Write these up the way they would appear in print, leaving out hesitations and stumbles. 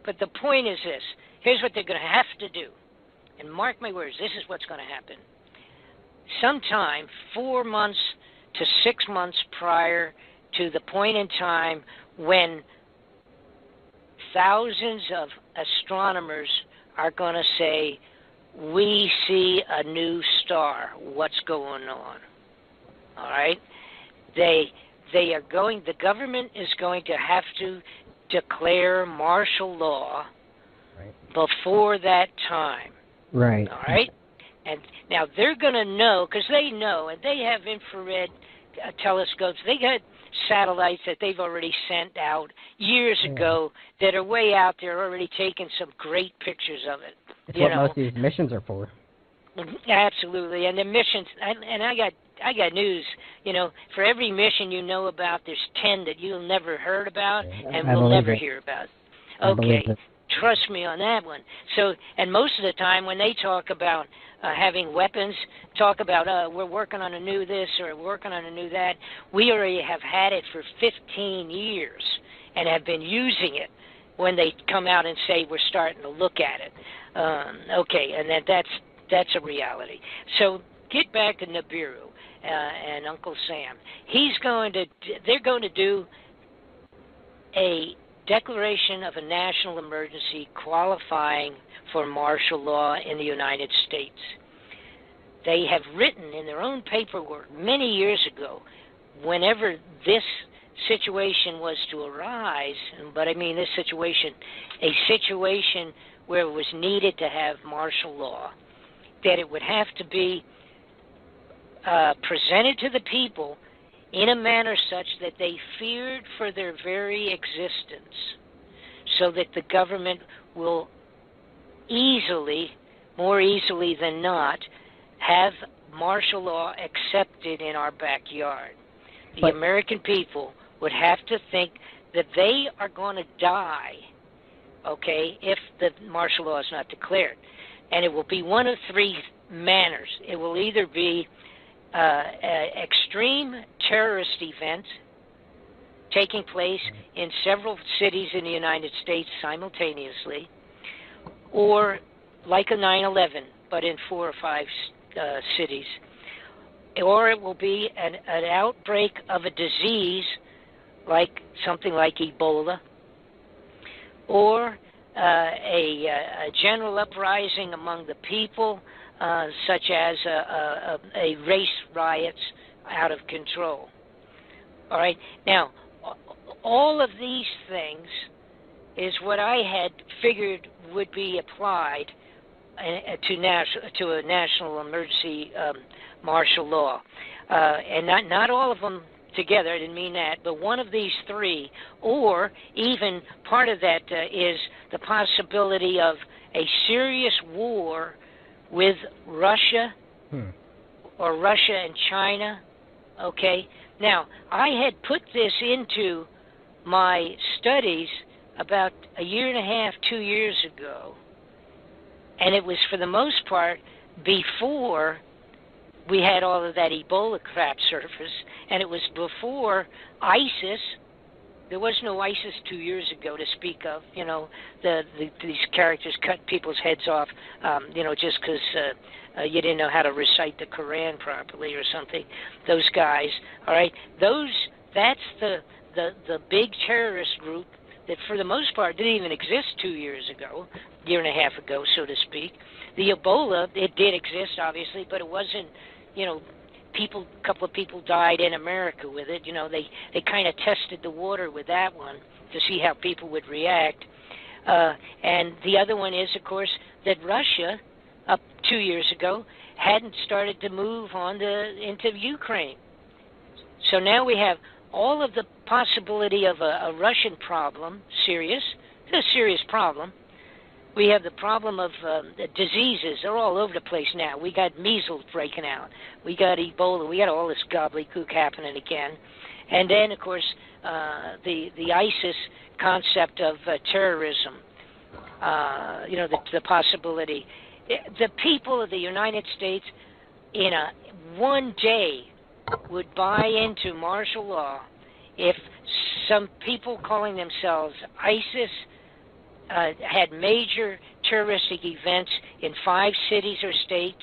But the point is this. Here's what they're going to have to do. And mark my words, this is what's going to happen. Sometime 4 months to 6 months prior to the point in time when thousands of astronomers are going to say, we see a new star. What's going on? All right? The government is going to have to declare martial law before that time. Right. All right? And now they're going to know, because they know, and they have infrared telescopes. They got satellites that they've already sent out years ago that are way out there, already taking some great pictures of it. It's what most of these missions are for. Absolutely, and the missions, and I got news. For every mission you know about, there's 10 that you'll never heard about and will never hear about. Okay, trust me on that one. So, and most of the time when they talk about having weapons, talk about we're working on a new this or working on a new that, we already have had it for 15 years and have been using it when they come out and say we're starting to look at it. Okay, and that's a reality. So get back to Nibiru and Uncle Sam. They're going to do a declaration of a national emergency qualifying for martial law in the United States. They have written in their own paperwork many years ago, whenever this situation was to arise, but I mean this situation, a situation where it was needed to have martial law, that it would have to be presented to the people in a manner such that they feared for their very existence, so that the government will more easily than not, have martial law accepted in our backyard. The American people would have to think that they are going to die, okay, if the martial law is not declared. And it will be one of three manners. It will either be extreme terrorist event taking place in several cities in the United States simultaneously, or like a 9/11, but in 4 or 5 cities, or it will be an outbreak of a disease, like something like Ebola, or a general uprising among the people, such as a race riots out of control. All right. Now, all of these things is what I had figured would be applied to a national emergency martial law, and not all of them together. I didn't mean that, but one of these three, or even part of that is the possibility of a serious war with Russia or Russia and China. Okay. Now, I had put this into my studies about a year and a half, 2 years ago, and it was for the most part before we had all of that Ebola crap surface, and it was before ISIS. There was no ISIS 2 years ago to speak of. These characters cut people's heads off, just because you didn't know how to recite the Quran properly or something. Those guys, all right, that's the big terrorist group that for the most part didn't even exist 2 years ago, year and a half ago, so to speak. The Ebola, it did exist, obviously, but it wasn't, a couple of people died in America with it. They kind of tested the water with that one to see how people would react. And the other one is, of course, that Russia, up 2 years ago, hadn't started to move into Ukraine. So now we have all of the possibility of a Russian problem, serious. It's a serious problem. We have the problem of the diseases. They're all over the place now. We got measles breaking out. We got Ebola. We got all this gobbledygook happening again. And then, of course, the ISIS concept of terrorism, the possibility. The people of the United States in one day would buy into martial law if some people calling themselves ISIS had major terroristic events in 5 cities or states?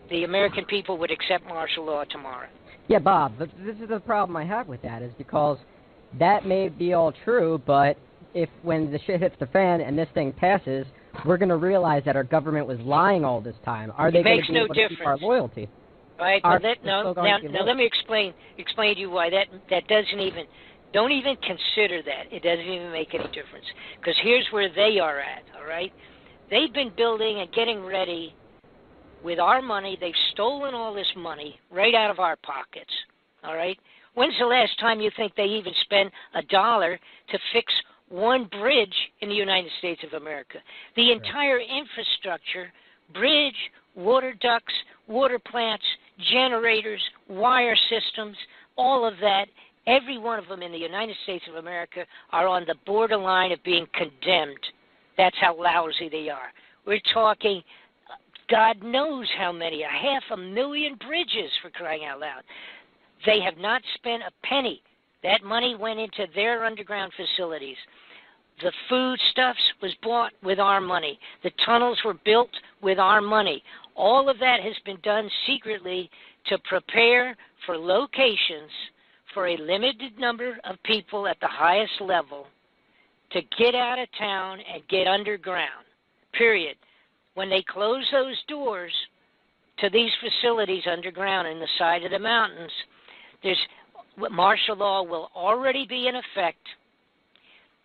The American people would accept martial law tomorrow. Yeah, Bob, but this is the problem I have with that, is because that may be all true, but if when the shit hits the fan and this thing passes, we're going to realize that our government was lying all this time. Are they going to be able to keep our loyalty? Right. Now let me explain to you why that doesn't even, don't even consider that. It doesn't even make any difference. Because here's where they are at, all right? They've been building and getting ready with our money. They've stolen all this money right out of our pockets, all right? When's the last time you think they even spent $1 to fix one bridge in the United States of America? The entire infrastructure, bridge, water ducts, water plants, generators, wire systems, all of that, every one of them in the United States of America are on the borderline of being condemned. That's how lousy they are. We're talking, God knows how many, 500,000 bridges, for crying out loud. They have not spent a penny. That money went into their underground facilities. The foodstuffs was bought with our money. The tunnels were built with our money. All of that has been done secretly to prepare for locations for a limited number of people at the highest level to get out of town and get underground, period. When they close those doors to these facilities underground in the side of the mountains, martial law will already be in effect.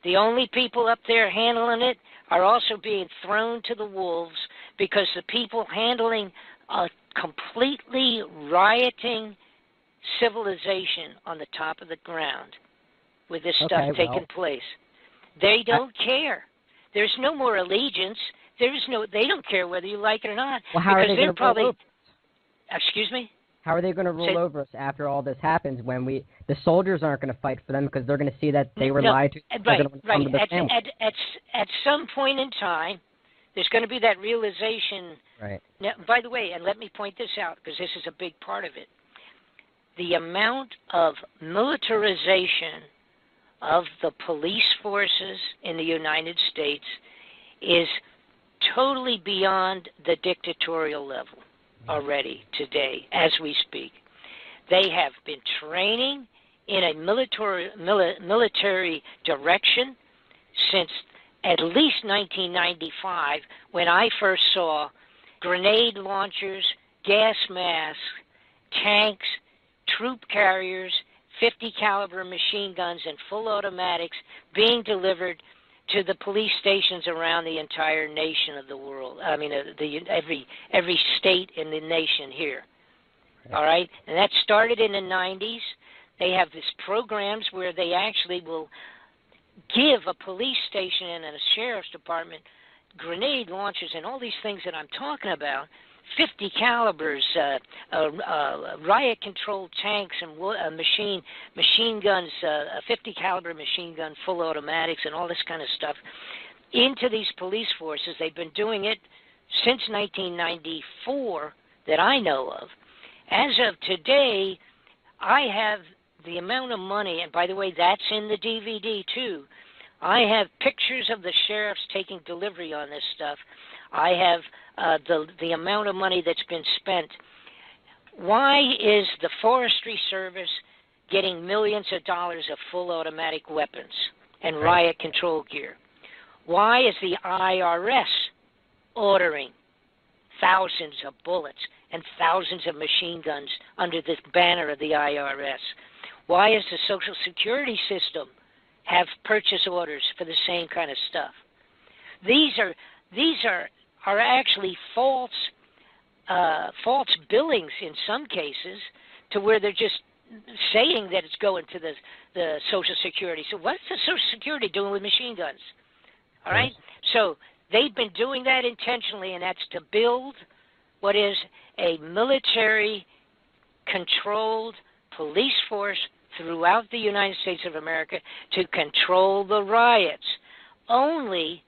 The only people up there handling it are also being thrown to the wolves because the people handling a completely rioting civilization on the top of the ground with this stuff taking place. They don't care. There's no more allegiance. They don't care whether you like it or not. Well, how are they going to roll over? Excuse me? How are they going to roll over us after all this happens when the soldiers aren't going to fight for them because they're going to see that they were lied to? Right. At some point in time, there's going to be that realization. Right. Now, by the way, and let me point this out because this is a big part of it. The amount of militarization of the police forces in the United States is totally beyond the dictatorial level already today as we speak. They have been training in a military direction since at least 1995 when I first saw grenade launchers, gas masks, tanks, troop carriers, 50 caliber machine guns and full automatics being delivered to the police stations around the entire nation of the world. I mean, every state in the nation here. Right. All right? And that started in the 90s. They have these programs where they actually will give a police station and a sheriff's department grenade launchers and all these things that I'm talking about, 50 calibers, riot-controlled tanks and machine guns, 50 caliber machine gun, full automatics, and all this kind of stuff into these police forces. They've been doing it since 1994 that I know of. As of today, I have the amount of money, and by the way, that's in the DVD too. I have pictures of the sheriffs taking delivery on this stuff. I have the amount of money that's been spent. Why is the Forestry Service getting millions of dollars of full automatic weapons and riot control gear? Why is the IRS ordering thousands of bullets and thousands of machine guns under the banner of the IRS? Why is the Social Security system have purchase orders for the same kind of stuff? These are actually false billings in some cases, to where they're just saying that it's going to the Social Security. So what's the Social Security doing with machine guns? All right? So they've been doing that intentionally, and that's to build what is a military-controlled police force throughout the United States of America to control the riots, only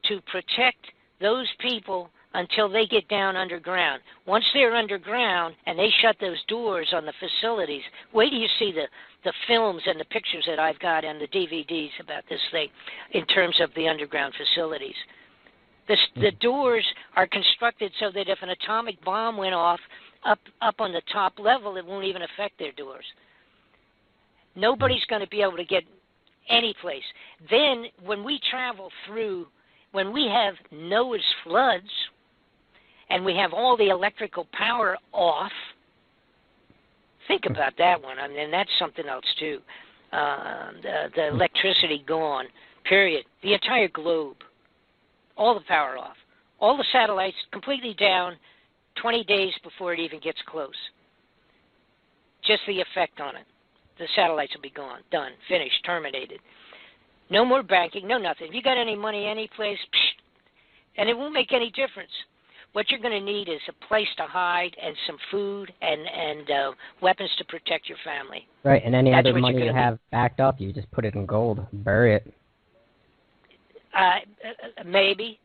to protect those people until they get down underground. Once they're underground and they shut those doors on the facilities, wait till you see the films and the pictures that I've got and the DVDs about this thing in terms of the underground facilities. The doors are constructed so that if an atomic bomb went off up on the top level, it won't even affect their doors. Nobody's going to be able to get any place. Then when we travel through, when we have Noah's floods and we have all the electrical power off, think about that one. I mean, that's something else too. The electricity gone, period. The entire globe, all the power off. All the satellites completely down 20 days before it even gets close. Just the effect on it. The satellites will be gone, done, finished, terminated. No more banking, no nothing. If you got any money any place, and it won't make any difference. What you're going to need is a place to hide and some food and weapons to protect your family. Right, and any other money you have backed up, you just put it in gold, bury it. Maybe.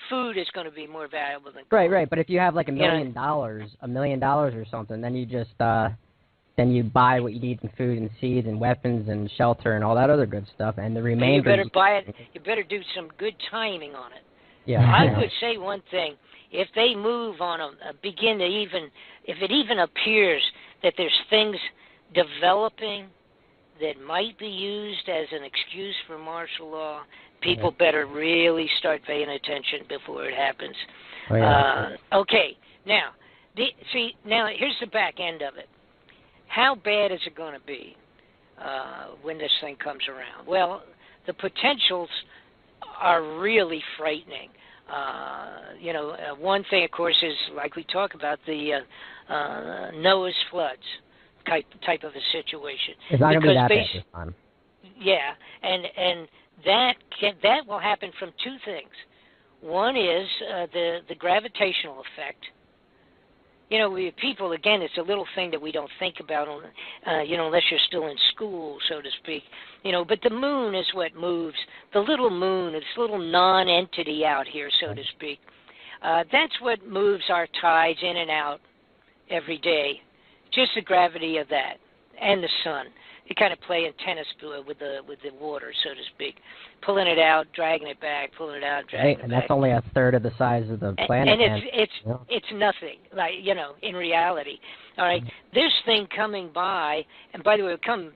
Food is going to be more valuable than gold. Right, but if you have like $1 million or something, then you just then you buy what you need in food and seeds and weapons and shelter and all that other good stuff, and the remainder. You better buy it. You better do some good timing on it. Yeah. I would say one thing: if they move on begin to if it even appears that there's things developing that might be used as an excuse for martial law, people better really start paying attention before it happens. Oh, yeah. Okay, now, now here's the back end of it. How bad is it going to be when this thing comes around? Well, the potentials are really frightening. One thing, of course, is like we talk about the Noah's floods type of a situation. It's not going to be that bad this time. Yeah, and that will happen from two things. One is the gravitational effect. We people, again, it's a little thing that we don't think about, unless you're still in school, so to speak. But the moon is what moves. The little moon, this little non-entity out here, so to speak. That's what moves our tides in and out every day. Just the gravity of that and the sun. You kind of play in tennis with the water, so to speak, pulling it out, dragging it back, pulling it out, dragging it back. And that's only a third of the size of the planet. And it's nothing, like in reality. All right, this thing coming by, and by the way, coming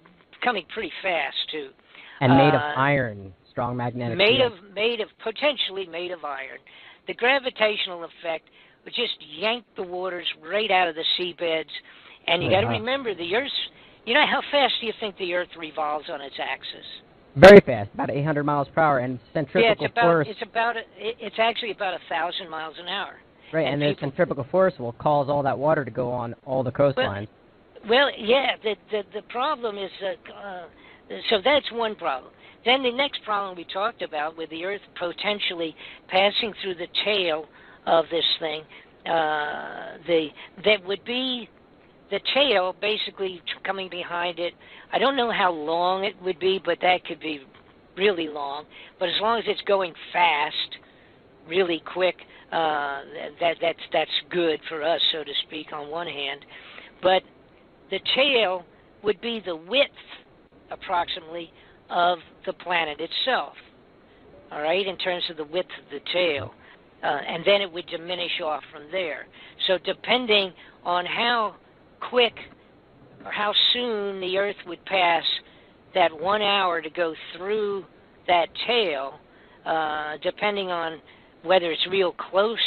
pretty fast too. And made of iron, strong magnetic field. Potentially made of iron. The gravitational effect would just yank the waters right out of the seabeds, and you got to remember the Earth's. How fast do you think the Earth revolves on its axis? Very fast, about 800 miles per hour, and centrifugal force. It's actually about 1,000 miles an hour. Right, and the centrifugal force will cause all that water to go on all the coastlines. Well, yeah. The problem is so that's one problem. Then the next problem we talked about, with the Earth potentially passing through the tail of this thing, that would be. The tail basically coming behind it. I don't know how long it would be, but that could be really long. But as long as it's going fast, really quick, that's good for us, so to speak, on one hand. But the tail would be the width, approximately, of the planet itself, all right, in terms of the width of the tail. And then it would diminish off from there. So depending on how quick or how soon the Earth would pass that 1 hour to go through that tail, depending on whether it's real close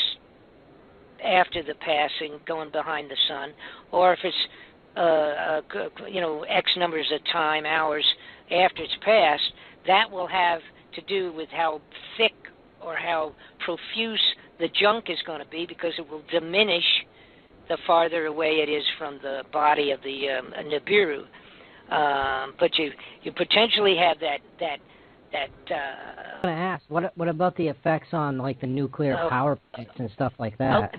after the passing, going behind the sun, or if it's X numbers of time, hours after it's passed, that will have to do with how thick or how profuse the junk is going to be, because it will diminish the farther away it is from the body of the Nibiru. But you potentially have that. I want to ask, what about the effects on like the nuclear power plants and stuff like that?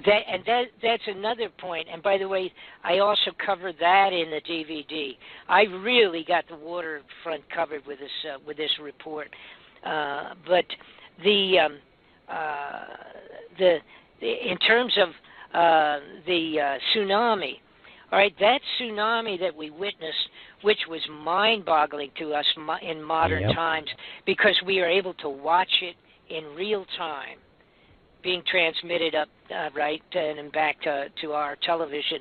That's another point. And by the way, I also covered that in the DVD. I really got the waterfront covered with this report. But the in terms of the tsunami. All right, that tsunami that we witnessed, which was mind-boggling to us in modern times, because we are able to watch it in real time, being transmitted up and back to our television,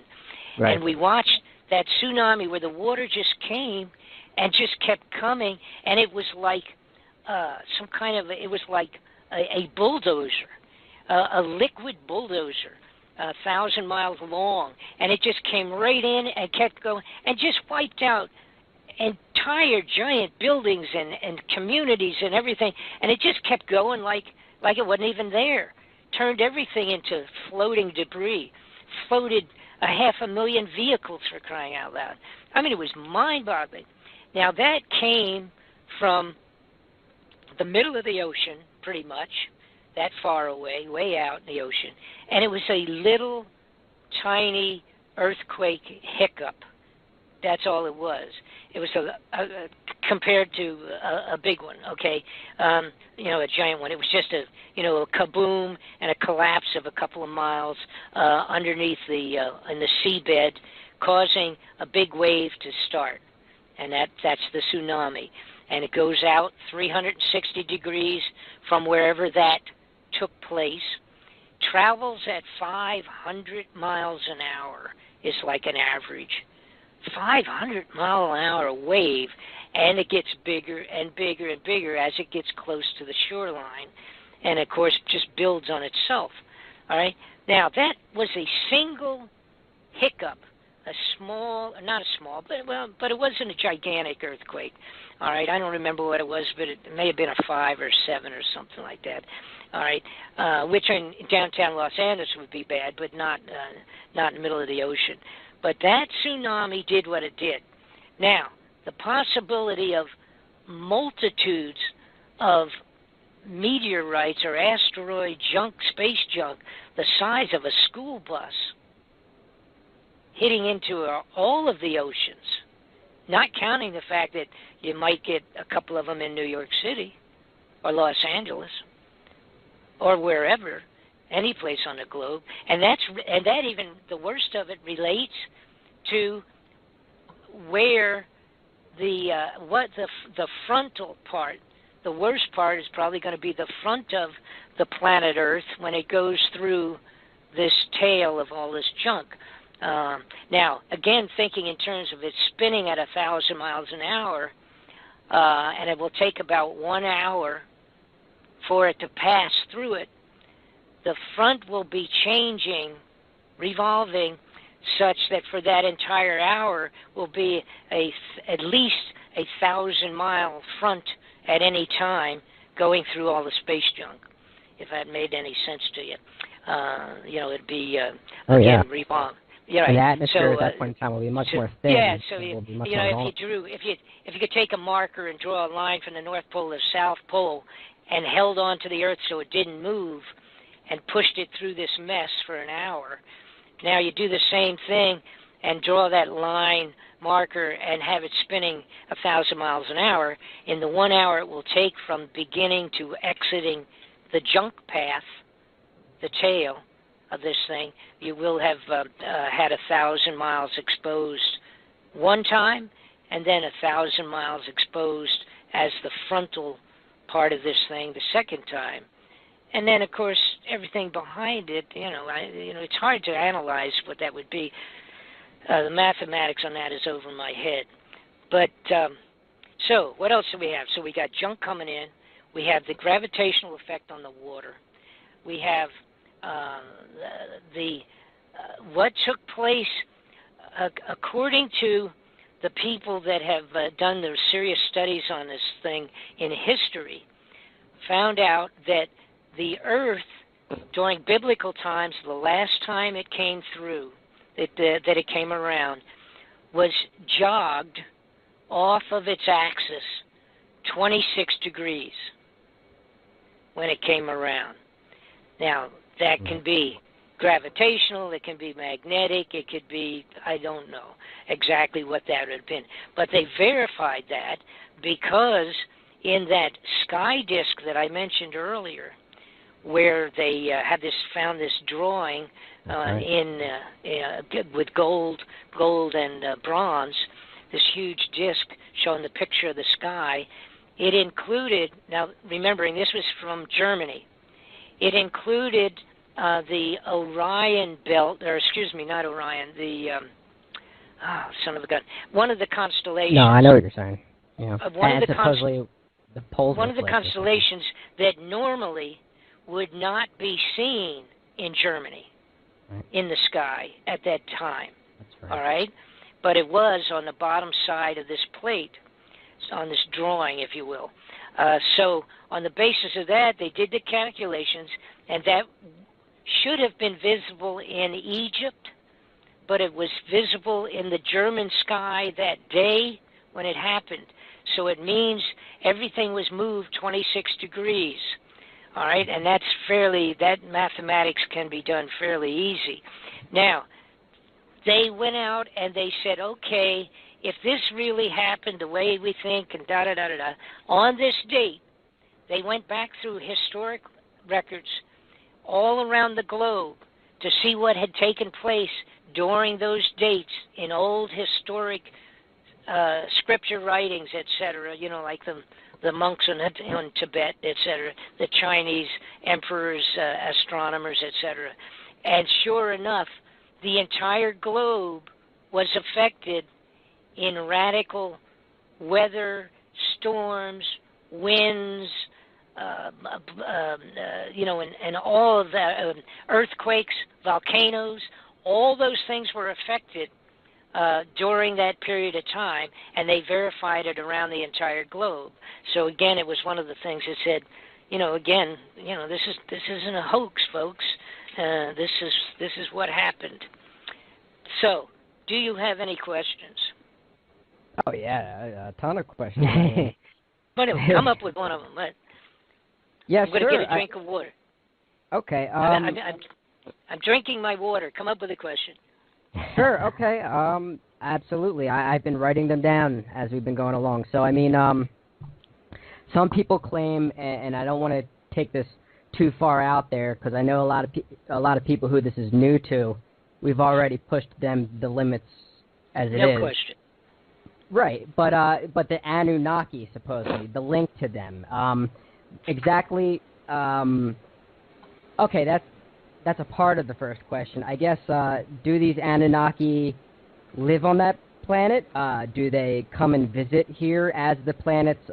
and we watched that tsunami where the water just came and just kept coming, and it was like it was like a bulldozer, a liquid bulldozer. 1,000 miles long, and it just came right in and kept going and just wiped out entire giant buildings and communities and everything, and it just kept going like it wasn't even there. Turned everything into floating debris, floated 500,000 vehicles, for crying out loud. I mean, it was mind-boggling. Now, that came from the middle of the ocean, pretty much, that far away, way out in the ocean, and it was a little tiny earthquake hiccup. That's all it was. It was compared to a big one, okay, a giant one. It was just a kaboom and a collapse of a couple of miles underneath in the seabed, causing a big wave to start, and that's the tsunami. And it goes out 360 degrees from wherever that took place, travels at 500 miles an hour is like an average. 500-mile-an-hour wave, and it gets bigger and bigger and bigger as it gets close to the shoreline, and of course just builds on itself. All right. Now that was a single hiccup, but it wasn't a gigantic earthquake. All right, I don't remember what it was, but it may have been a 5 or 7 or something like that. All right, which in downtown Los Angeles would be bad, but not in the middle of the ocean. But that tsunami did what it did. Now, the possibility of multitudes of meteorites or asteroid junk, space junk, the size of a school bus, hitting into all of the oceans, not counting the fact that you might get a couple of them in New York City or Los Angeles or wherever, any place on the globe, and that even the worst of it relates to where the frontal part. The worst part is probably going to be the front of the planet Earth when it goes through this tail of all this junk. Now, again, thinking in terms of it spinning at 1,000 miles an hour, and it will take about 1 hour for it to pass through it, the front will be changing, revolving, such that for that entire hour will be at least 1,000-mile front at any time going through all the space junk, if that made any sense to you. It'd be, revolve. Yeah, the atmosphere at that point in time will be much more thin. Yeah, so if you could take a marker and draw a line from the North Pole to the South Pole and held onto the Earth so it didn't move and pushed it through this mess for an hour, now you do the same thing and draw that line marker and have it spinning 1,000 miles an hour. In the 1 hour it will take from beginning to exiting the junk path, the tail of this thing, you will have had 1,000 miles exposed one time, and then 1,000 miles exposed as the frontal part of this thing the second time. And then, of course, everything behind it, it's hard to analyze what that would be. The mathematics on that is over my head. But, so, what else do we have? So we got junk coming in. We have the gravitational effect on the water. We have what took place according to the people that have done their serious studies on this thing in history, found out that the Earth, during biblical times, the last time it came through, that it came around, was jogged off of its axis 26 degrees when it came around. Now, that can be gravitational, it can be magnetic, it could be, I don't know exactly what that would have been. But they verified that because in that sky disk that I mentioned earlier, where they found this drawing with gold and bronze, this huge disc showing the picture of the sky. It included, now remembering this was from Germany, it included the Orion belt, or excuse me, not Orion, the son of a gun, one of the constellations. No, I know what you're saying. Yeah. One of the the constellations that normally would not be seen in Germany, right, in the sky at that time. That's right. All right? But it was on the bottom side of this plate, on this drawing, if you will. So on the basis of that, they did the calculations, and that should have been visible in Egypt, but it was visible in the German sky that day when it happened. So it means everything was moved 26 degrees. All right, and that mathematics can be done fairly easy. Now, they went out and they said, okay, if this really happened the way we think, and da-da-da-da-da, on this date, they went back through historic records all around the globe to see what had taken place during those dates in old historic scripture writings, etc., like the monks in Tibet, etc., the Chinese emperors, astronomers, etc. And sure enough, the entire globe was affected in radical weather, storms, winds, and all of that, earthquakes, volcanoes, all those things were affected during that period of time, and they verified it around the entire globe. So again, it was one of the things that said, this isn't a hoax, folks. This is what happened. So, do you have any questions? Oh yeah, a ton of questions. But anyway, come up with one of them. Yeah, I'm going to get a drink of water. Okay. I'm drinking my water. Come up with a question. Sure. Okay. Absolutely. I've been writing them down as we've been going along. So I mean, some people claim, and I don't want to take this too far out there because I know a lot of people who this is new to. We've already pushed them the limits as it is. No question. Right, but the Anunnaki, supposedly, the link to them, exactly. Okay, that's a part of the first question. I guess. Do these Anunnaki live on that planet? Do they come and visit here as the planet's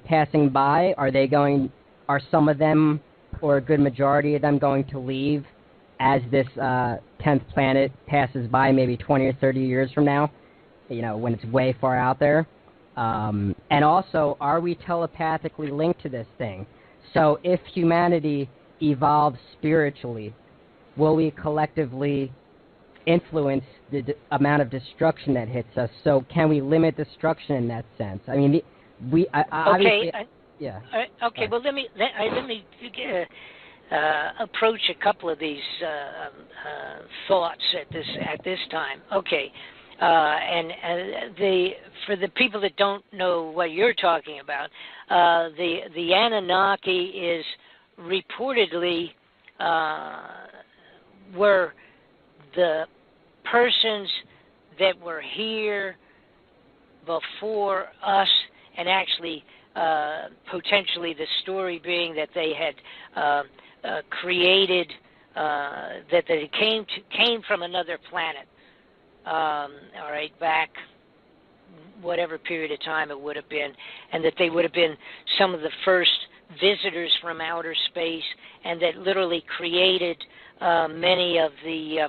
passing by? Are some of them, or a good majority of them, going to leave as this 10th planet passes by, maybe 20 or 30 years from now? When it's way far out there. And also, are we telepathically linked to this thing? So if humanity evolves spiritually, will we collectively influence the amount of destruction that hits us? So can we limit destruction in that sense? I mean, obviously... Yeah. Okay, well, let me approach a couple of these thoughts at this time. Okay. For the people that don't know what you're talking about, the Anunnaki is reportedly were the persons that were here before us, and actually potentially the story being that they had created, that they came from another planet. All right, back whatever period of time it would have been, and that they would have been some of the first visitors from outer space, and that literally created many of the,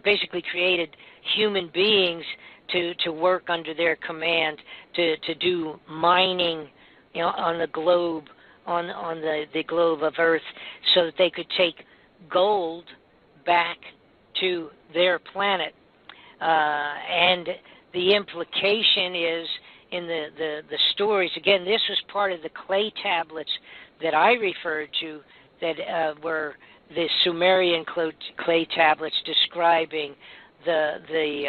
basically created human beings to work under their command, to do mining, on the globe, on the globe of Earth, so that they could take gold back to their planet. And the implication is in the stories, again, this was part of the clay tablets that I referred to, that were the Sumerian clay tablets describing the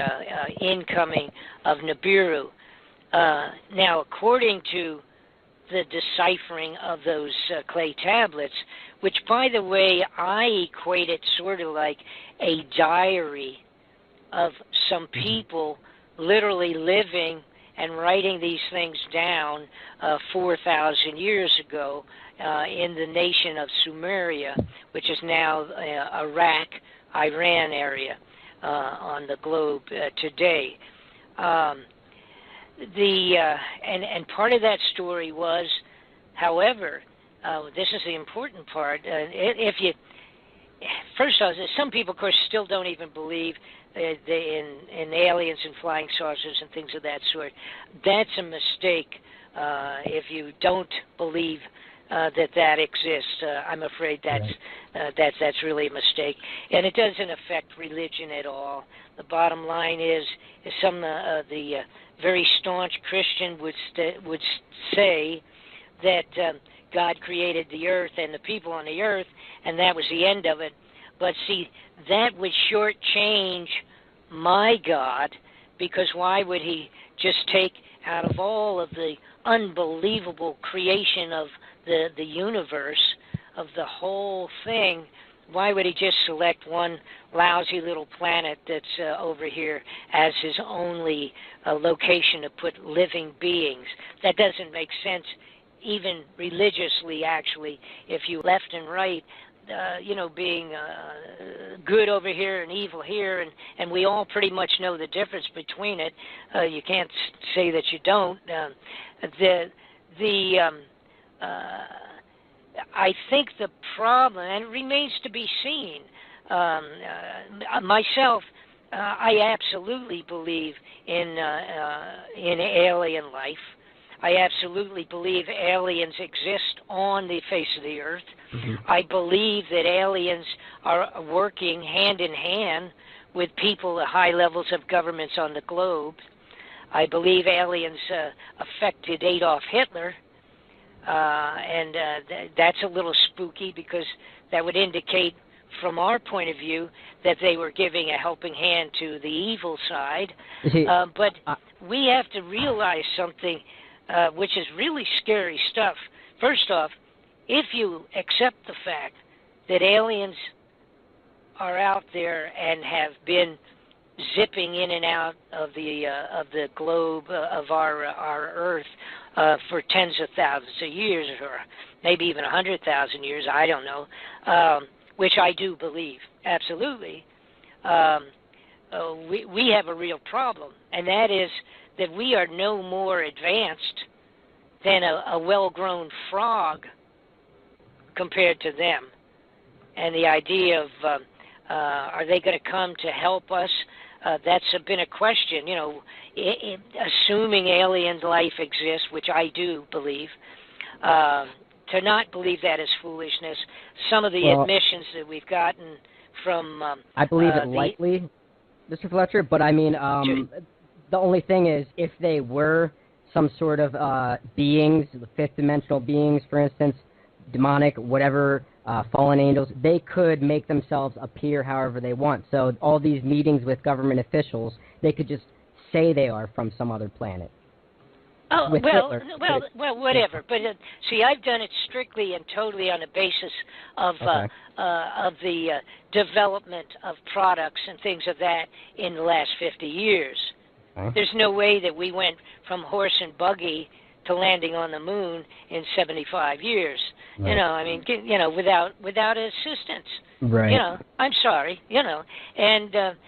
incoming of Nibiru. Now, according to the deciphering of those clay tablets, which, by the way, I equate it sort of like a diary of some people literally living and writing these things down 4,000 years ago in the nation of Sumeria, which is now Iraq, Iran area on the globe today. And part of that story was, however, this is the important part. First off, some people, of course, still don't even believe in aliens and flying saucers and things of that sort. That's a mistake if you don't believe that exists. I'm afraid that's really a mistake, and it doesn't affect religion at all. The bottom line is some the very staunch Christian would say that God created the earth and the people on the earth, and that was the end of it. But see, that would shortchange my God, because why would he just take out of all of the unbelievable creation of the universe, of the whole thing, why would he just select one lousy little planet that's over here as his only location to put living beings? That doesn't make sense, even religiously, actually, if you left and right, being good over here and evil here, and we all pretty much know the difference between it. You can't say that you don't. I think the problem, and it remains to be seen, myself, I absolutely believe in alien life. I absolutely believe aliens exist on the face of the earth. Mm-hmm. I believe that aliens are working hand in hand with people at high levels of governments on the globe. I believe aliens affected Adolf Hitler, and that's a little spooky, because that would indicate, from our point of view, that they were giving a helping hand to the evil side. But we have to realize something, which is really scary stuff. First off, if you accept the fact that aliens are out there and have been zipping in and out of the globe of our Earth for tens of thousands of years, or maybe even 100,000 years, I don't know, which I do believe, absolutely, we have a real problem, and that is that we are no more advanced than a well-grown frog compared to them. And the idea of are they going to come to help us? That's been a question, assuming alien life exists, which I do believe. To not believe that is foolishness. Some of the admissions that we've gotten from... I believe it lightly, Mr. Fletcher, but I mean, the only thing is, if they were some sort of beings, fifth-dimensional beings, for instance, demonic, whatever, fallen angels, they could make themselves appear however they want. So all these meetings with government officials, they could just say they are from some other planet. Oh, well, whatever. But see, I've done it strictly and totally on the basis of the development of products and things of that in the last 50 years. Okay. There's no way that we went from horse and buggy to landing on the moon in 75 years. Right. Without assistance. Right. I'm sorry. And do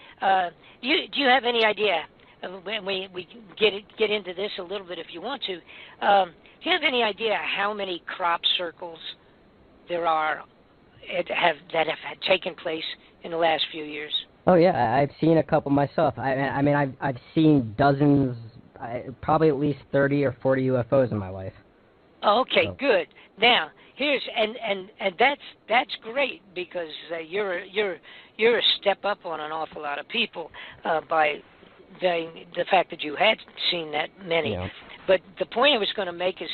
you have any idea? When we get into this a little bit, if you want to, do you have any idea how many crop circles there are that have taken place in the last few years? Oh yeah, I've seen a couple myself. I've seen dozens, probably at least 30 or 40 UFOs in my life. Oh, okay, so. Good. Now here's and that's great, because you're a step up on an awful lot of people by the fact that you had seen that many. Yeah. But the point I was going to make is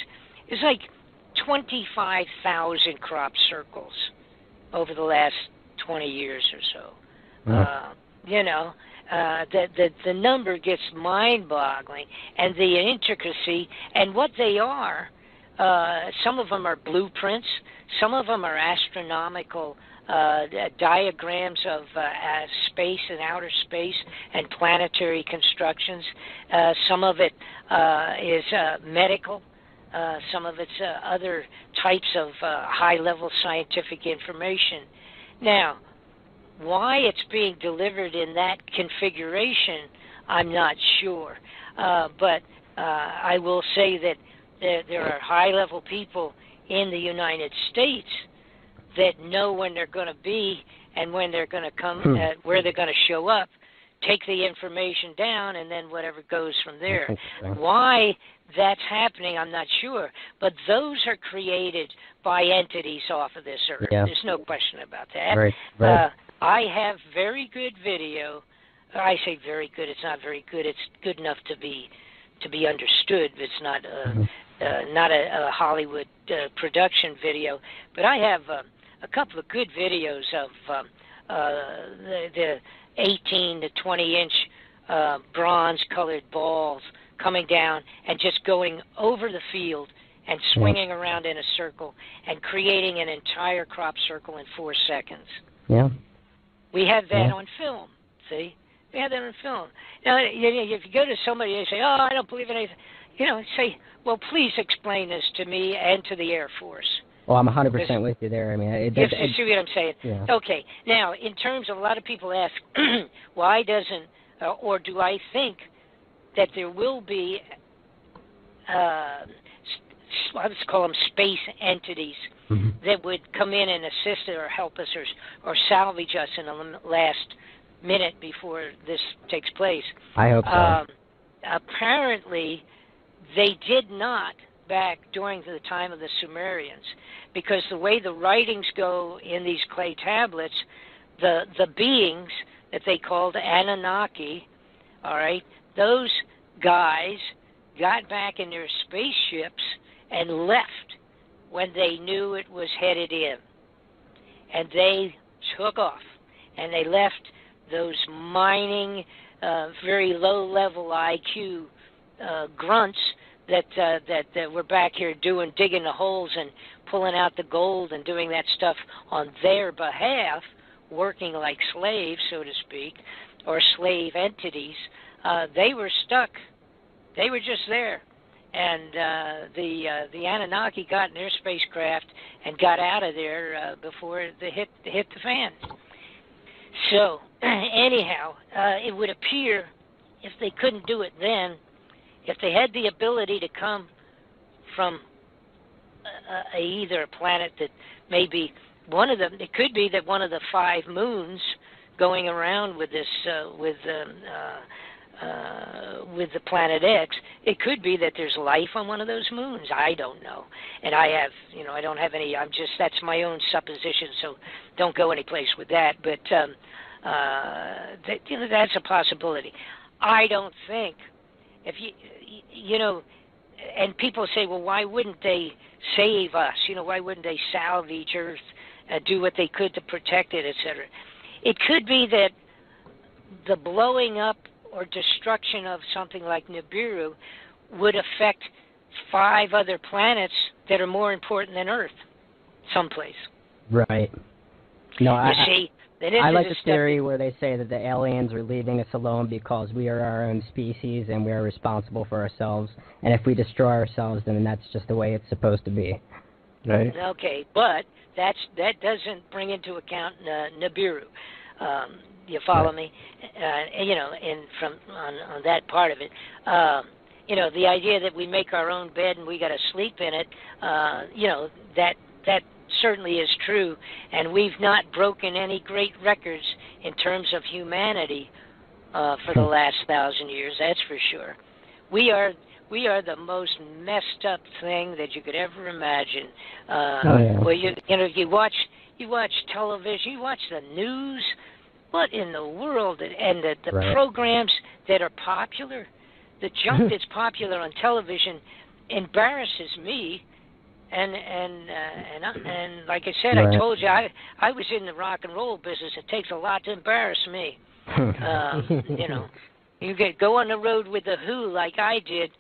like 25,000 crop circles over the last 20 years or so. The number gets mind-boggling, and the intricacy and what they are. Some of them are blueprints. Some of them are astronomical diagrams of space and outer space and planetary constructions. Some of it is medical. Some of it's other types of high-level scientific information. Now, why it's being delivered in that configuration, I'm not sure. But I will say that there are high-level people in the United States that know when they're going to be and when they're going to come, where they're going to show up, take the information down, and then whatever goes from there. Why that's happening, I'm not sure. But those are created by entities off of this earth. Yeah. There's no question about that. Right. I have very good video. I say very good. It's not very good. It's good enough to be understood. It's not not a Hollywood production video. But I have a couple of good videos of the 18 to 20 inch bronze-colored balls coming down and just going over the field and swinging around in a circle and creating an entire crop circle in 4 seconds. Yeah. We have that on film, see? We have that on film. Now, if you go to somebody and say, oh, I don't believe in anything, say, well, please explain this to me and to the Air Force. Well, I'm 100% with you there. I mean, you see what I'm saying? Yeah. Okay. Now, in terms of a lot of people ask, why doesn't, or do I think that there will be, let's call them space entities that would come in and assist or help us or salvage us in the last minute before this takes place? I hope so. Apparently, they did not back during the time of the Sumerians, because the way the writings go in these clay tablets, the beings that they called Anunnaki, all right, those guys got back in their spaceships and left when they knew it was headed in. And they took off, and they left those mining, very low-level IQ grunts that were back here digging the holes and pulling out the gold and doing that stuff on their behalf, working like slaves, so to speak, or slave entities. They were stuck. They were just there. And the Anunnaki got in their spacecraft and got out of there before they hit the fan. So, anyhow, it would appear, if they couldn't do it then, if they had the ability to come from either a planet that maybe one of them, it could be that one of the 5 moons going around with this, with the planet X, it could be that there's life on one of those moons. I don't know. And I have, I don't have any, that's my own supposition, so don't go any place with that. But, that's a possibility. I don't think, if and people say, well, why wouldn't they save us? Why wouldn't they salvage Earth, do what they could to protect it, etc.? It could be that the blowing up or destruction of something like Nibiru would affect 5 other planets that are more important than Earth, someplace. Right. No, I like the theory where they say that the aliens are leaving us alone because we are our own species and we are responsible for ourselves. And if we destroy ourselves, then that's just the way it's supposed to be. Right. Okay, but that doesn't bring into account Nibiru. You follow me? On that part of it. The idea that we make our own bed and we got to sleep in it, that certainly is true, and we've not broken any great records in terms of humanity for the last 1,000 years. That's for sure. We are the most messed up thing that you could ever imagine. Well, you watch television, you watch the news. What in the world? And the programs that are popular, the junk that's popular on television, embarrasses me. And like I said, I told you, I was in the rock and roll business. It takes a lot to embarrass me. You go on the road with the Who like I did.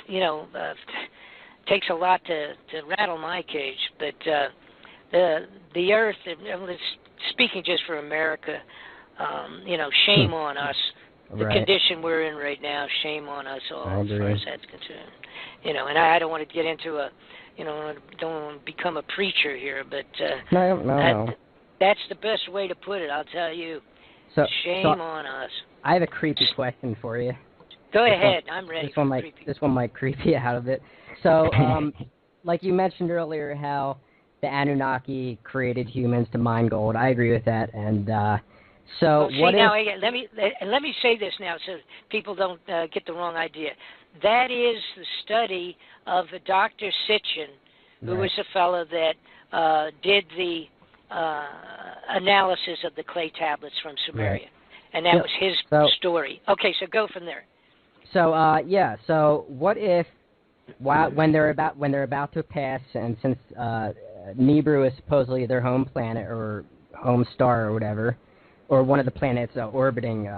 you know, takes a lot to rattle my cage. But the Earth, speaking just for America, you know, shame on us. The condition we're in right now, shame on us all, as far as that's concerned. You know, and I don't want to get into a, you know, don't want to become a preacher here, but no. That's the best way to put it, I'll tell you. Shame on us. I have a creepy question for you. Go ahead, I'm ready. This one might creep you out of it. So, like you mentioned earlier, how the Anunnaki created humans to mine gold. I agree with that, and so let me say this now, so people don't get the wrong idea. That is the study of Dr. Sitchin, who was a fellow that did the analysis of the clay tablets from Sumeria, and that was his story. Okay, so go from there. So so what if when they're about to pass, and since Nibiru is supposedly their home planet or home star or whatever, or one of the planets orbiting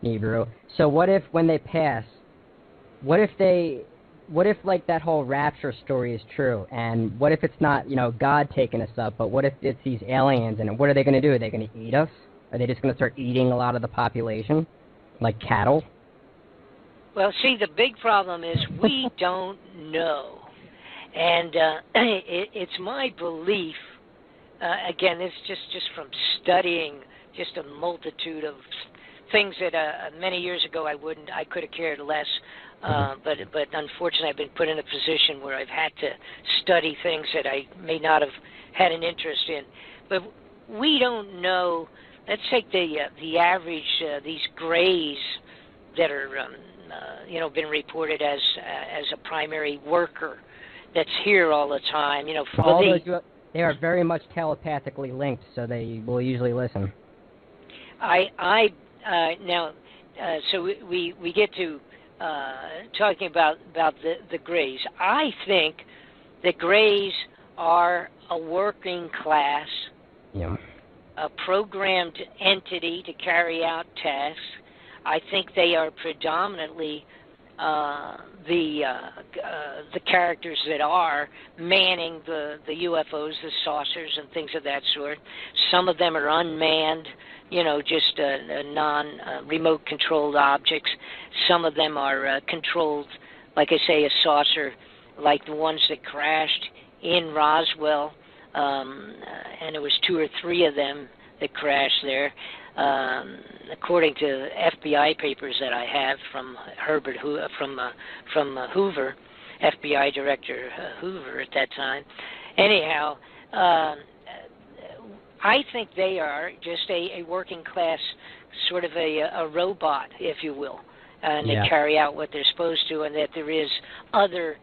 Nibiru. So what if when they pass, what if like that whole rapture story is true, and what if it's not, you know, God taking us up, but what if it's these aliens, and what are they going to do? Are they going to eat us? Are they just going to start eating a lot of the population, like cattle? Well, see, the big problem is we don't know, and it's my belief. Again, it's just from studying just a multitude of things that many years ago I could have cared less. But unfortunately, I've been put in a position where I've had to study things that I may not have had an interest in. But we don't know. Let's take the average these grays that are you know, been reported as a primary worker that's here all the time. You know, they are very much telepathically linked, so they will usually listen. So we get to talking about the Greys. I think the Greys are a working class, a programmed entity to carry out tasks. I think they are predominantly the characters that are manning the UFOs, the saucers, and things of that sort. Some of them are unmanned, you know, just non-remote controlled objects. Some of them are controlled, like I say, a saucer, like the ones that crashed in Roswell, and it was 2 or 3 of them that crashed there. According to FBI papers that I have from Hoover, FBI Director Hoover at that time. Anyhow, I think they are just a working class, sort of a robot, if you will, and they carry out what they're supposed to, and that there is other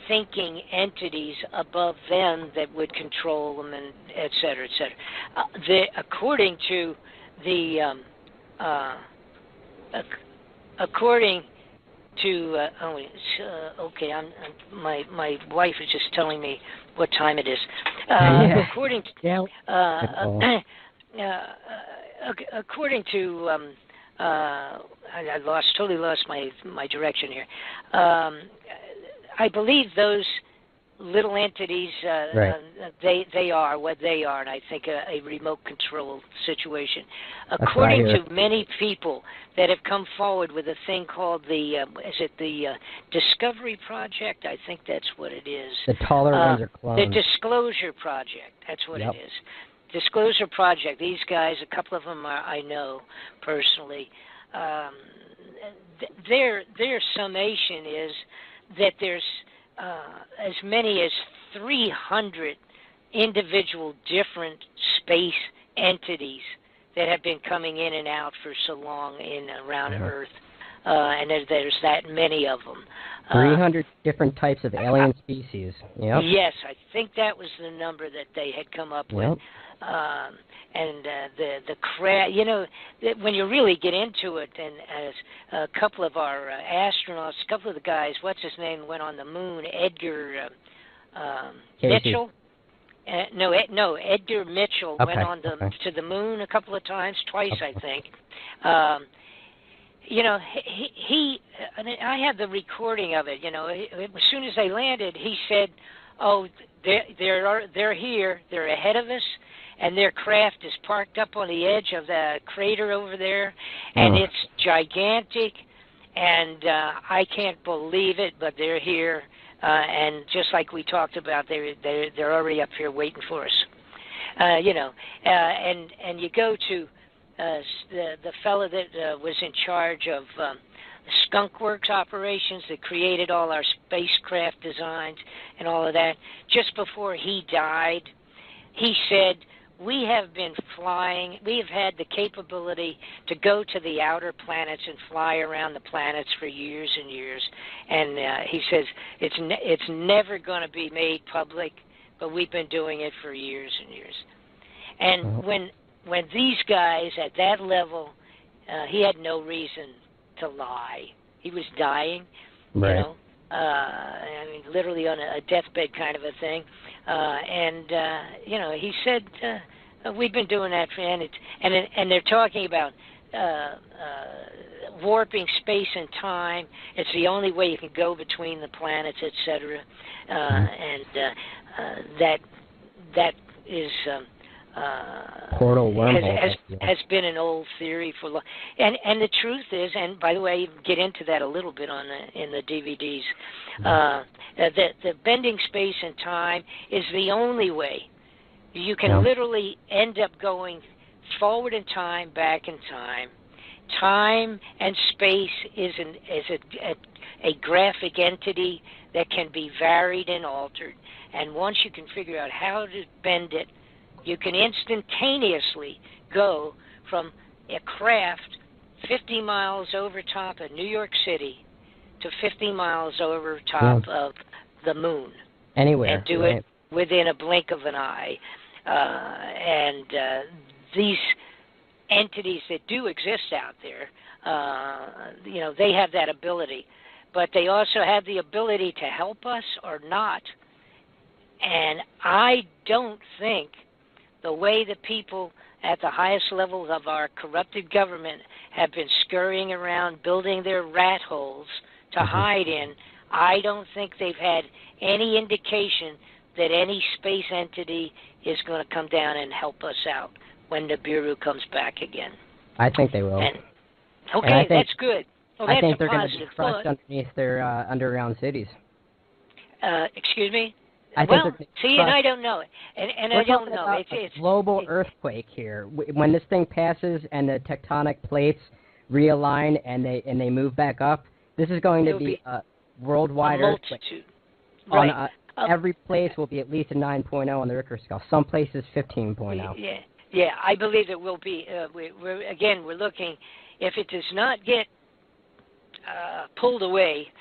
thinking entities above them that would control them, and et cetera, et cetera. According to my wife is just telling me what time it is. According to I totally lost my direction here. I believe those little entities, they are what they are, and I think a remote control situation. According to many people that have come forward with a thing called the Discovery Project? I think that's what it is. The taller ones are clones. The Disclosure Project, that's what it is. Disclosure Project. These guys, a couple of them I know personally. Their summation is that there's as many as 300 individual different space entities that have been coming in and out for so long around Earth, and there's that many of them. 300 different types of alien species. Yep. Yes, I think that was the number that they had come up with. And you know, when you really get into it, and as a couple of our astronauts, a couple of the guys, what's his name, went on the moon, Edgar Mitchell. Edgar Mitchell went on to the moon a couple of times, twice I think. I have the recording of it. As soon as they landed, he said, "Oh, they're here. They're ahead of us, and their craft is parked up on the edge of the crater over there, and it's gigantic, and I can't believe it, but they're here, and just like we talked about, they're already up here waiting for us." And you go to the fellow that was in charge of Skunk Works operations that created all our spacecraft designs and all of that. Just before he died, he said, "We have been flying, we have had the capability to go to the outer planets and fly around the planets for years and years." And he says, it's never going to be made public, but we've been doing it for years and years. And when these guys at that level, he had no reason to lie. He was dying, right. I mean, literally on a deathbed kind of a thing. He said, we've been doing that for, and they're talking about warping space and time. It's the only way you can go between the planets, etc. That is portal wormhole has been an old theory for long. And the truth is, and by the way, you get into that a little bit in the DVDs. The bending space and time is the only way. You can literally end up going forward in time, back in time. Time and space is a graphic entity that can be varied and altered. And once you can figure out how to bend it, you can instantaneously go from a craft 50 miles over top of New York City to 50 miles over top of the moon. Anywhere. And do it within a blink of an eye. These entities that do exist out there, they have that ability. But they also have the ability to help us or not. And I don't think the way the people at the highest levels of our corrupted government have been scurrying around building their rat holes to hide in, I don't think they've had any indication that any space entity is going to come down and help us out when Nibiru comes back again. I think they will. That's good. Well, I think they're going to be crushed underneath their underground cities. Excuse me? And I don't know. And I don't know. It's a global earthquake here. When this thing passes and the tectonic plates realign and they move back up, this is going to be a worldwide earthquake. Right. Every place will be at least a 9.0 on the Richter scale. Some places 15.0. Yeah. I believe it will be. We're looking. If it does not get pulled away,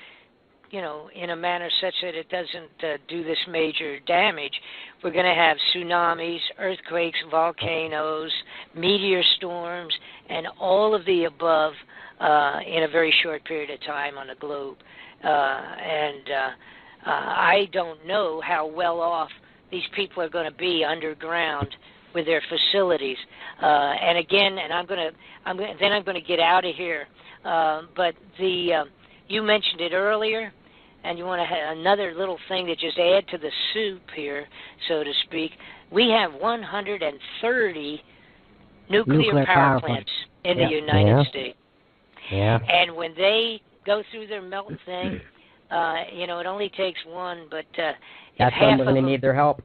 in a manner such that it doesn't do this major damage, we're going to have tsunamis, earthquakes, volcanoes, meteor storms, and all of the above in a very short period of time on the globe. I don't know how well off these people are going to be underground with their facilities. I'm going to get out of here. But you mentioned it earlier, and you want to have another little thing to just add to the soup here, so to speak. We have 130 nuclear power plants in the United States. Yeah. And when they go through their melt thing, it only takes one, but that's when we're going to need their help.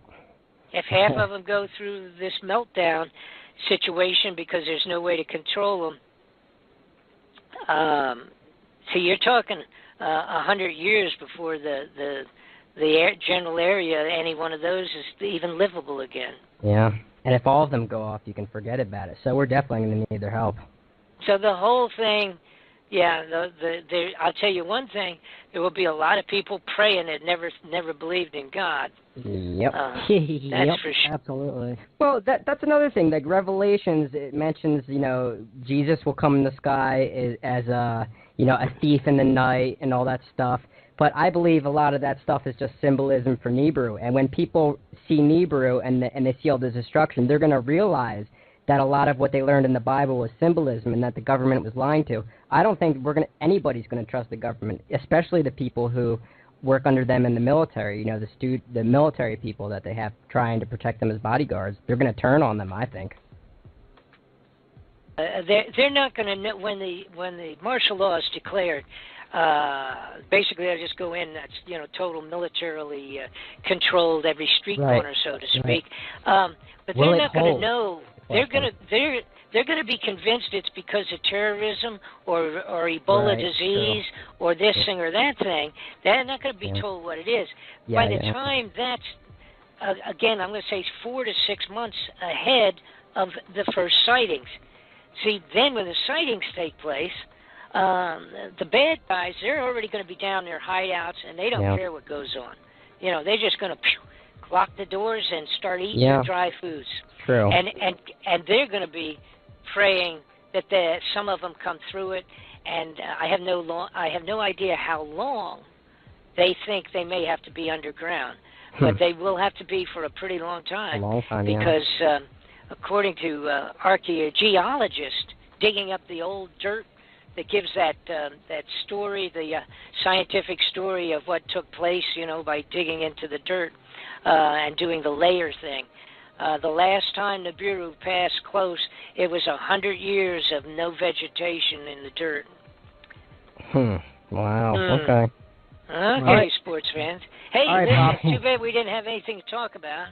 If half of them go through this meltdown situation because there's no way to control them, so you're talking 100 years before the general area, any one of those is even livable again. Yeah, and if all of them go off, you can forget about it. So we're definitely going to need their help. So the whole thing, I'll tell you one thing, there will be a lot of people praying that never believed in God. Yep. That's for sure. Absolutely. Well, that's another thing. Like Revelations, it mentions, Jesus will come in the sky as a thief in the night and all that stuff. But I believe a lot of that stuff is just symbolism for Nibiru. And when people see Nibiru and they see all the destruction, they're going to realize that a lot of what they learned in the Bible was symbolism and that the government was lying to. I don't think anybody's going to trust the government, especially the people who work under them in the military. You know, the military people that they have trying to protect them as bodyguards. They're going to turn on them, I think. They're not going to know when the martial law is declared. Basically, they'll just go in. That's total militarily controlled every street corner, so to speak. But they're not going to know. They're going to be convinced it's because of terrorism or Ebola disease or this thing or that thing. They're not going to be told what it is. By the time that's again, I'm going to say 4 to 6 months ahead of the first sightings. See, then when the sightings take place, the bad guys, they're already going to be down their hideouts, and they don't care what goes on. They're just going to lock the doors and start eating their dry foods. True. And they're going to be praying that some of them come through it. And I have no idea how long they think they may have to be underground, but they will have to be for a pretty long time. A long time, because according to archaeologists digging up the old dirt that gives that story, the scientific story of what took place, by digging into the dirt and doing the layer thing. The last time Nibiru passed close, it was 100 years of no vegetation in the dirt. Wow. Okay. Okay, sports fans. Hey, All right, too bad we didn't have anything to talk about.